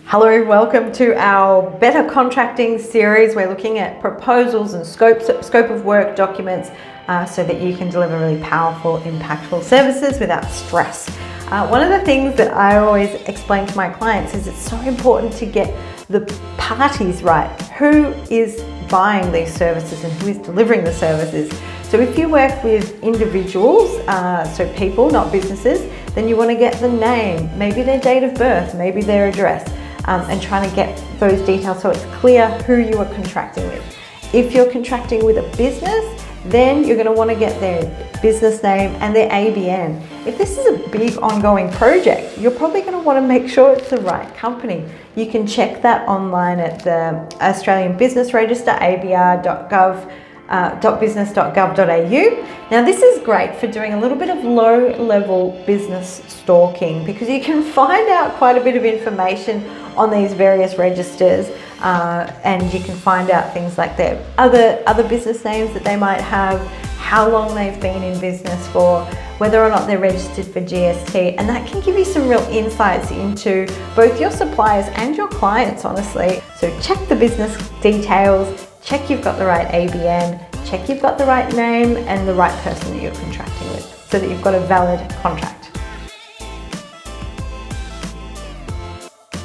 Hello, welcome to our Better Contracting series. We're looking at proposals and scope of work documents so that you can deliver really powerful, impactful services without stress. One of the things that I always explain to my clients is it's so important to get the parties right. Who is buying these services and who is delivering the services? So if you work with individuals, so people, not businesses, then you want to get the name, maybe their date of birth, maybe their address. And trying to get those details so it's clear who you are contracting with. If you're contracting with a business, then you're going to want to get their business name and their ABN. If this is a big ongoing project, you're probably going to want to make sure it's the right company. You can check that online at the Australian Business Register, abr.business.gov.au. Now this is great for doing a little bit of low-level business stalking because you can find out quite a bit of information on these various registers and you can find out things like their other business names that they might have, how long they've been in business for, whether or not they're registered for GST, and that can give you some real insights into both your suppliers and your clients, honestly. So check the business details, check you've got the right ABN, check you've got the right name and the right person that you're contracting with so that you've got a valid contract.